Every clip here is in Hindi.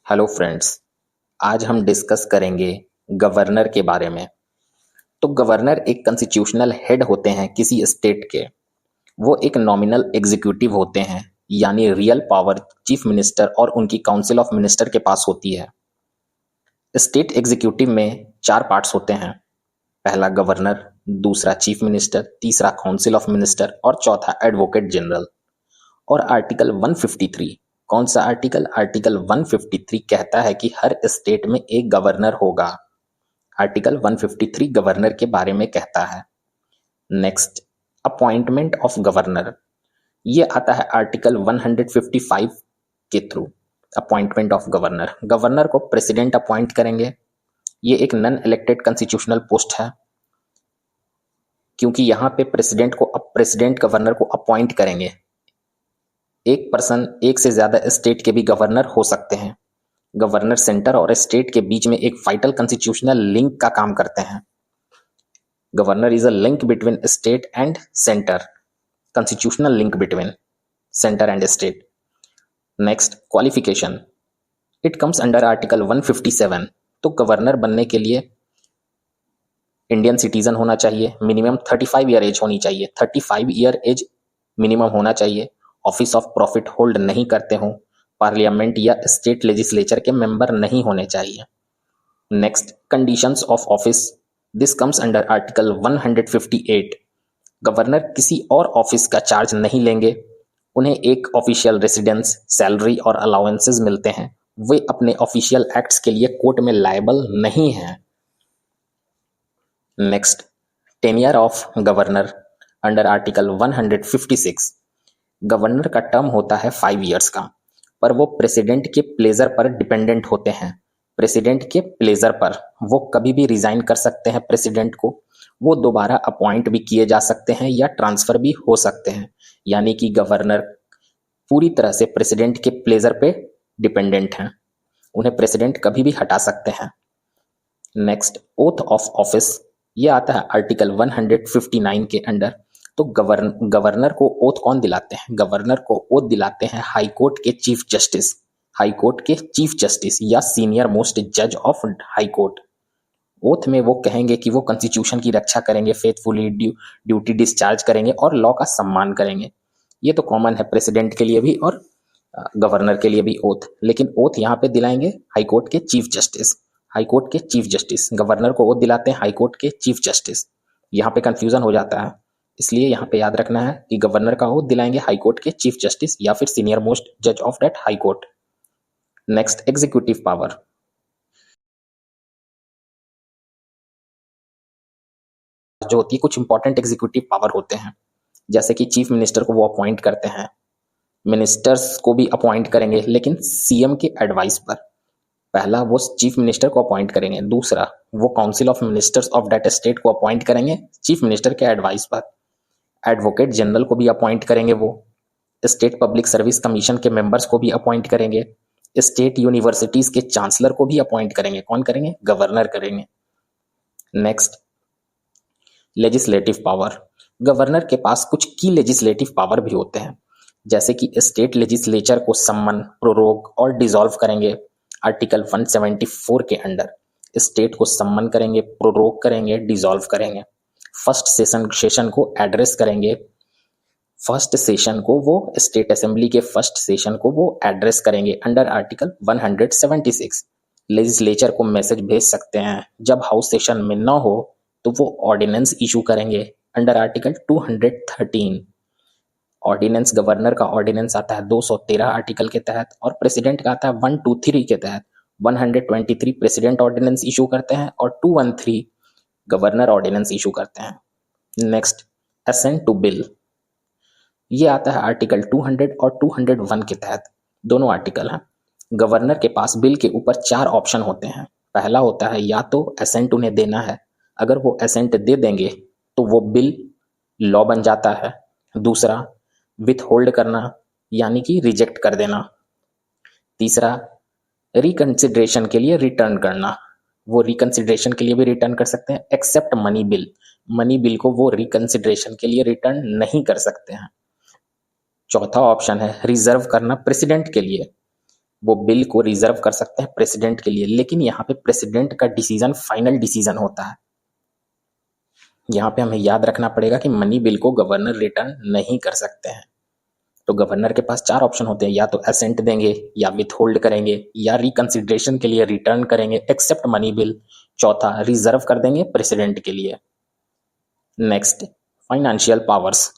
Hello friends. आज हम डिस्कस करेंगे गवर्नर के बारे में। तो गवर्नर एक कॉन्स्टिट्यूशनल हेड होते हैं किसी स्टेट के। वो एक नॉमिनल एग्जीक्यूटिव होते हैं, यानी रियल पावर चीफ मिनिस्टर और उनकी काउंसिल ऑफ मिनिस्टर के पास होती है। स्टेट एग्जीक्यूटिव में चार पार्ट्स होते हैं। पहला गवर्नर, दूसरा चीफ मिनिस्टर, तीसरा काउंसिल ऑफ मिनिस्टर और चौथा एडवोकेट जनरल। और आर्टिकल 153, कौन सा आर्टिकल? आर्टिकल 153 कहता है कि हर स्टेट में एक गवर्नर होगा। आर्टिकल 153 गवर्नर के बारे में कहता है। नेक्स्ट, अपॉइंटमेंट ऑफ गवर्नर, ये आता है आर्टिकल 155 के through. Appointment of governor, governor को प्रेसिडेंट अपॉइंट करेंगे। ये एक नॉन इलेक्टेड कॉन्स्टिट्यूशनल पोस्ट है, क्योंकि यहाँ पे प्रेसिडेंट गवर्नर को अपॉइंट करेंगे। एक पर्सन, एक से ज्यादा स्टेट के भी गवर्नर हो सकते हैं। गवर्नर सेंटर और स्टेट के बीच में एक वाइटल कॉन्स्टिट्यूशनल लिंक का काम करते हैं। Governor is a link between state and centre, constitutional link between centre and state. Next, qualification, it comes under article 157। तो गवर्नर बनने के लिए इंडियन सिटीजन होना चाहिए, मिनिमम 35 ईयर एज होनी चाहिए, 35 ईयर एज मिनिमम होना चाहिए। ऑफिस ऑफ प्रॉफिट होल्ड नहीं करते हो, पार्लियामेंट या स्टेट लेजिस्लेचर के मेंबर नहीं होने चाहिए। Next, conditions of office, this comes under article 158। Governor किसी और ऑफिस का चार्ज नहीं लेंगे, उन्हें एक ऑफिशियल रेसिडेंस, सैलरी और अलाउंसेस मिलते हैं। वे अपने ऑफिशियल एक्ट्स के लिए कोर्ट में लायबल नहीं हैं। Next, tenure of governor under article 156। Governor का टर्म होता है 5 ईयर्स का, पर वो प्रेसिडेंट के प्लेजर पर डिपेंडेंट होते हैं। प्रेसिडेंट के प्लेजर पर वो कभी भी रिजाइन कर सकते हैं। प्रेसिडेंट को वो दोबारा अपॉइंट भी किए जा सकते हैं या ट्रांसफर भी हो सकते हैं, यानी कि गवर्नर पूरी तरह से प्रेसिडेंट के प्लेजर पे डिपेंडेंट हैं। उन्हें प्रेसिडेंट कभी भी हटा सकते हैं। नेक्स्ट, ओथ ऑफ ऑफिस, ये आता है आर्टिकल 159 के अंडर। तो गवर्नर को ओथ कौन दिलाते हैं? गवर्नर को ओथ दिलाते हैं हाई कोर्ट के चीफ जस्टिस, हाई कोर्ट के चीफ जस्टिस या सीनियर मोस्ट जज ऑफ हाई कोर्ट। ओथ में वो कहेंगे कि वो कॉन्स्टिट्यूशन की रक्षा करेंगे, फेथफुली ड्यूटी डिस्चार्ज करेंगे और लॉ का सम्मान करेंगे। ये तो कॉमन है प्रेसिडेंट के लिए भी और गवर्नर के लिए भी ओथ, लेकिन ओथ यहाँ पे दिलाएंगे हाई कोर्ट के चीफ जस्टिस। हाई कोर्ट के चीफ जस्टिस, गवर्नर को ओथ दिलाते हैं हाई कोर्ट के चीफ जस्टिस। यहाँ पे कंफ्यूजन हो जाता है, इसलिए यहाँ पे याद रखना है कि गवर्नर का ओथ दिलाएंगे हाई कोर्ट के चीफ जस्टिस या फिर सीनियर मोस्ट जज of that high court. Next, executive power, जो होती है कुछ इंपॉर्टेंट एग्जीक्यूटिव पावर होते हैं, जैसे कि चीफ मिनिस्टर को वो अपॉइंट करते हैं, मिनिस्टर्स को भी अपॉइंट करेंगे लेकिन सीएम के एडवाइस पर। पहला, वो चीफ मिनिस्टर को अपॉइंट करेंगे, दूसरा वो council of ministers of that state को अपॉइंट करेंगे चीफ मिनिस्टर के एडवाइस पर। एडवोकेट जनरल को भी अपॉइंट करेंगे, वो स्टेट पब्लिक सर्विस कमीशन के मेंबर्स को भी अपॉइंट करेंगे, स्टेट यूनिवर्सिटीज के चांसलर को भी अपॉइंट करेंगे। कौन करेंगे? गवर्नर करेंगे। नेक्स्ट, लेजिस्लेटिव पावर, गवर्नर के पास कुछ की लेजिस्लेटिव पावर भी होते हैं, जैसे कि स्टेट लेजिस्लेचर को सम्मन, प्रोरोग और डिसॉल्व करेंगे। आर्टिकल 174 के अंडर स्टेट को सम्मन करेंगे, प्रोरोग करेंगे, डिसॉल्व करेंगे। फर्स्ट सेशन को एड्रेस करेंगे, फर्स्ट सेशन को वो स्टेट असेंबली के फर्स्ट सेशन को वो एड्रेस करेंगे अंडर आर्टिकल 176। लेजिस्लेचर को मैसेज भेज सकते हैं। जब हाउस सेशन में ना हो तो वो ऑर्डिनेंस इशू करेंगे अंडर आर्टिकल 213। ऑर्डिनेंस, गवर्नर का ऑर्डिनेंस आता है 213 आर्टिकल के तहत और प्रेसिडेंट का आता है 123 के तहत। 123 प्रेसिडेंट ऑर्डिनेंस इशू करते हैं और 213 गवर्नर ऑर्डिनेंस इशू करते हैं। नेक्स्ट, असेंट टू बिल, ये आता है आर्टिकल 200 और 201 के तहत। दोनों आर्टिकल हैं। गवर्नर के पास बिल के ऊपर 4 ऑप्शन होते हैं। पहला होता है या तो असेंट उन्हें देना है, अगर वो असेंट दे देंगे तो वो बिल लॉ बन जाता है। दूसरा, विथ होल्ड करना, यानी कि रिजेक्ट कर देना। तीसरा, रिकंसिडरेशन के लिए रिटर्न करना, वो रिकंसिडरेशन के लिए भी रिटर्न कर सकते हैं except money bill. Money bill को वो रिकंसिडरेशन के लिए रिटर्न नहीं कर सकते हैं। चौथा ऑप्शन है रिजर्व करना प्रेसिडेंट के लिए, वो बिल को रिजर्व कर सकते हैं प्रेसिडेंट के लिए, लेकिन यहाँ पे प्रेसिडेंट का डिसीजन फाइनल डिसीजन होता है। यहाँ पे हमें याद रखना पड़ेगा कि मनी बिल को गवर्नर रिटर्न नहीं कर सकते हैं। तो गवर्नर के पास 4 ऑप्शन होते हैं, या तो असेंट देंगे, या विथ होल्ड करेंगे, या रिकंसिडरेशन के लिए रिटर्न करेंगे एक्सेप्ट मनी बिल, चौथा रिजर्व कर देंगे प्रेसिडेंट के लिए। Next, financial powers.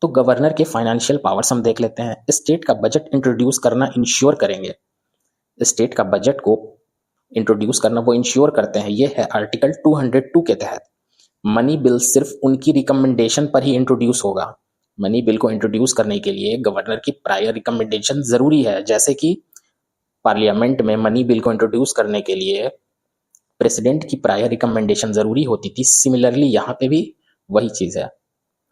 तो गवर्नर के फाइनेंशियल पावर्स हम देख लेते हैं। स्टेट का बजट इंट्रोड्यूस करना इंश्योर करेंगे, स्टेट का बजट को इंट्रोड्यूस करना वो इंश्योर करते हैं, ये है आर्टिकल 202 के तहत। मनी बिल सिर्फ उनकी रिकमेंडेशन पर ही इंट्रोड्यूस होगा। मनी बिल को इंट्रोड्यूस करने के लिए गवर्नर की प्रायर रिकमेंडेशन जरूरी है, जैसे कि पार्लियामेंट में मनी बिल को इंट्रोड्यूस करने के लिए प्रेसिडेंट की प्रायर रिकमेंडेशन जरूरी होती थी। सिमिलरली यहाँ पे भी वही चीज है,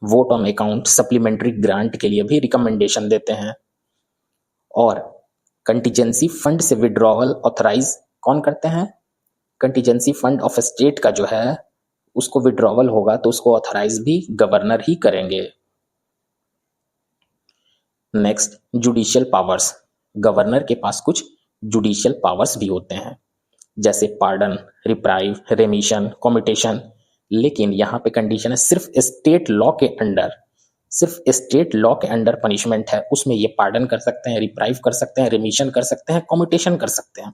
vote on account supplementary grant के लिए भी रिकमेंडेशन देते हैं। और कंटीजेंसी फंड से विड्रॉवल ऑथराइज कौन करते हैं? कंटीजेंसी फंड ऑफ स्टेट का जो है उसको विड्रॉवल होगा तो उसको ऑथराइज भी गवर्नर ही करेंगे। Next, judicial powers. गवर्नर के पास कुछ जुडिशियल पावर्स भी होते हैं, जैसे पार्डन, रिप्राइव, रेमिशन, कम्यूटेशन। लेकिन यहाँ पे कंडीशन है सिर्फ स्टेट लॉ के अंडर, सिर्फ स्टेट लॉ के अंडर पनिशमेंट है, उसमें ये पार्डन कर सकते हैं, रिप्राइव कर सकते हैं, रेमिशन कर सकते हैं, कम्यूटेशन कर सकते हैं।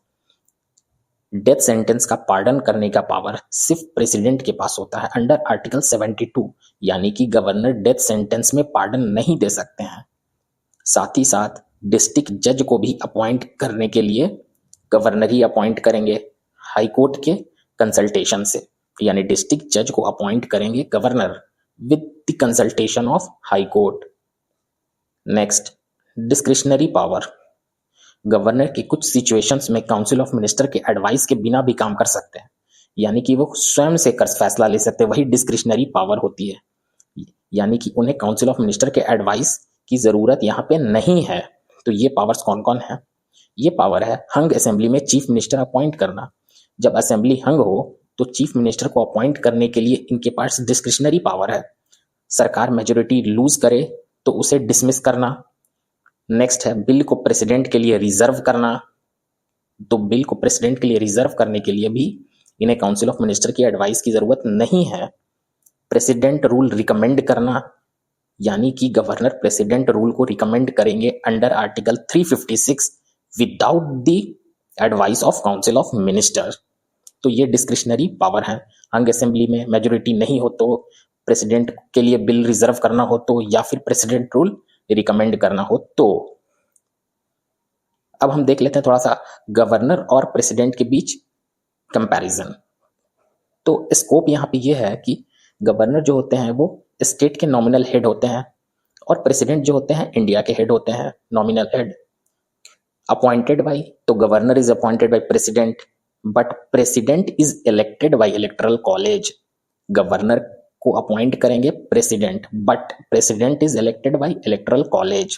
डेथ सेंटेंस का पार्डन करने का पावर सिर्फ प्रेसिडेंट के पास होता है अंडर आर्टिकल 72, यानी कि गवर्नर डेथ सेंटेंस में पार्डन नहीं दे सकते हैं। साथ ही साथ डिस्ट्रिक्ट जज को भी अपॉइंट करने के लिए गवर्नर ही अपॉइंट करेंगे हाई कोर्ट के कंसल्टेशन से, यानी डिस्ट्रिक्ट जज को अपॉइंट करेंगे governor with the consultation of high court. Next, discretionary power. Governor की कुछ सिचुएशंस में काउंसिल ऑफ मिनिस्टर के एडवाइस के बिना भी काम कर सकते हैं, यानी कि वो स्वयं से कर फैसला ले सकते हैं, वही डिस्क्रिशनरी पावर होती है, यानी कि उन्हें काउंसिल ऑफ मिनिस्टर के एडवाइस की जरूरत यहाँ पे नहीं है। तो ये पावर्स कौन कौन है? ये पावर है हंग असेंबली में चीफ मिनिस्टर अपॉइंट करना। जब असेंबली हंग हो तो चीफ मिनिस्टर को अपॉइंट करने के लिए इनके पास डिस्क्रिशनरी पावर है। सरकार मेजोरिटी लूज करे तो उसे डिसमिस करना। नेक्स्ट है बिल को प्रेसिडेंट के लिए रिजर्व करना, तो बिल को प्रेसिडेंट के लिए रिजर्व करने के लिए भी इन्हें काउंसिल ऑफ मिनिस्टर की एडवाइस की जरूरत नहीं है। प्रेसिडेंट रूल रिकमेंड करना, यानी कि गवर्नर प्रेसिडेंट रूल को रिकमेंड करेंगे under article 356 without the advice of council of minister. तो ये डिस्क्रिशनरी पावर है। हंग असेंबली में मेजोरिटी नहीं हो तो प्रेसिडेंट के लिए बिल रिजर्व करना हो तो, या फिर प्रेसिडेंट रूल रिकमेंड करना हो तो। अब हम देख लेते हैं थोड़ा सा गवर्नर और प्रेसिडेंट के बीच कंपैरिजन। तो स्कोप यहाँ पे ये है कि गवर्नर जो होते हैं वो स्टेट के नॉमिनल हेड होते हैं, और प्रेसिडेंट जो होते हैं इंडिया के हेड होते हैं, नॉमिनल हेड। अपॉइंटेड बाय, तो governor is appointed by president, but president is elected by electoral college. Governor को अपॉइंट करेंगे president, but president is elected by electoral college.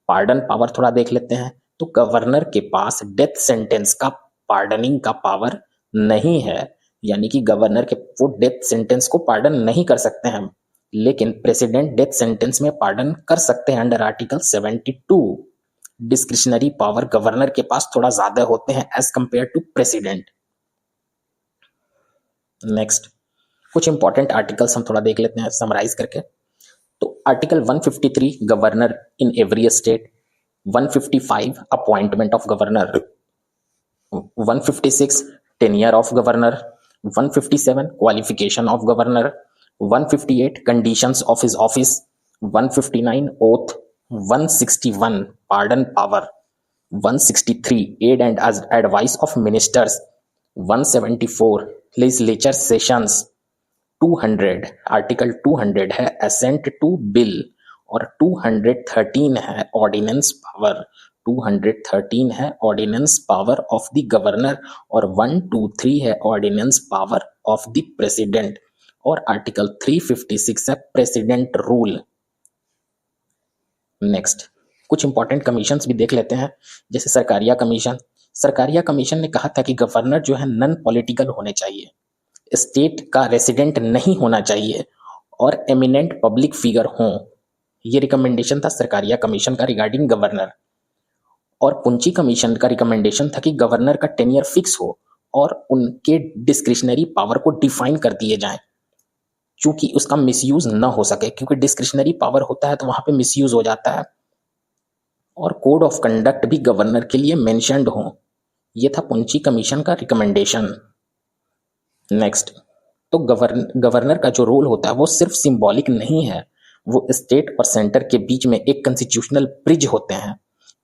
Pardon power थोड़ा देख लेते हैं। तो गवर्नर के पास डेथ सेंटेंस का पार्डनिंग का पावर नहीं है, यानी कि गवर्नर के वो डेथ सेंटेंस को पार्डन नहीं कर सकते हैं, लेकिन प्रेसिडेंट डेथ सेंटेंस में पार्डन कर सकते हैं under article 72। Discretionary power governor के पास थोड़ा ज्यादा होते हैं as compare to president. Next, कुछ इंपॉर्टेंट आर्टिकल्स हम थोड़ा देख लेते हैं समराइज करके। तो article 153 governor in every state, 155 appointment of governor, 156 tenure of governor, 157 qualification of governor, 158 conditions of his office, 159 oath, 161 pardon power, 163 add and advice of ministers, 174 legislature sessions, 200 article 200 है असेंट टू बिल, और 213 है ऑर्डिनेंस पावर, 213 है ordinance power of the governor, और 123 है ordinance power of the president, और आर्टिकल 356 है प्रेसिडेंट रूल। नेक्स्ट, कुछ इंपॉर्टेंट कमीशंस भी देख लेते हैं, जैसे सरकारिया कमीशन। सरकारिया कमीशन ने कहा था कि गवर्नर जो है नॉन पॉलिटिकल होने चाहिए, स्टेट का रेसिडेंट नहीं होना चाहिए, और एमिनेंट पब्लिक फिगर हों। ये रिकमेंडेशन था सरकारिया कमीशन का रिगार्डिंग गवर्नर। और पुंची कमीशन का रिकमेंडेशन था कि गवर्नर का टेन्योर फिक्स हो और उनके डिस्क्रिशनरी पावर को डिफाइन कर दिए जाएं, चूंकि उसका मिसयूज न हो सके, क्योंकि डिस्क्रिशनरी पावर होता है तो वहां पे मिसयूज हो जाता है। और कोड ऑफ कंडक्ट भी गवर्नर के लिए मेंशन्ड हो। ये था पुंची कमीशन का रिकमेंडेशन। नेक्स्ट, तो गवर्नर का जो रोल होता है वो सिर्फ सिंबॉलिक नहीं है, वो स्टेट और सेंटर के बीच में एक कॉन्स्टिट्यूशनल ब्रिज होते हैं।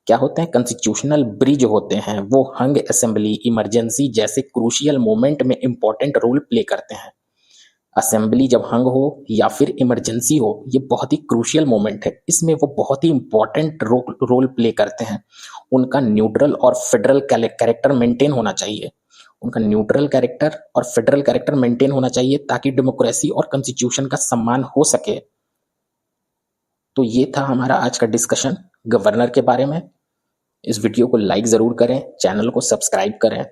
क्या होते हैं? कॉन्स्टिट्यूशनल ब्रिज होते हैं। वो हंग असेंबली, इमरजेंसी जैसे क्रूशियल मोमेंट में इंपॉर्टेंट रोल प्ले करते हैं। असेंबली जब हंग हो या फिर इमरजेंसी हो, ये बहुत ही क्रूशियल मोमेंट है, इसमें वो बहुत ही इंपॉर्टेंट रोल प्ले करते हैं। उनका न्यूट्रल और फेडरल कैरेक्टर मेंटेन होना चाहिए। उनका न्यूट्रल कैरेक्टर और फेडरल कैरेक्टर मेंटेन होना चाहिए ताकि डेमोक्रेसी और कॉन्स्टिट्यूशन का सम्मान हो सके। तो ये था हमारा आज का डिस्कशन गवर्नर के बारे में। इस वीडियो को लाइक ज़रूर करें, चैनल को सब्सक्राइब करें।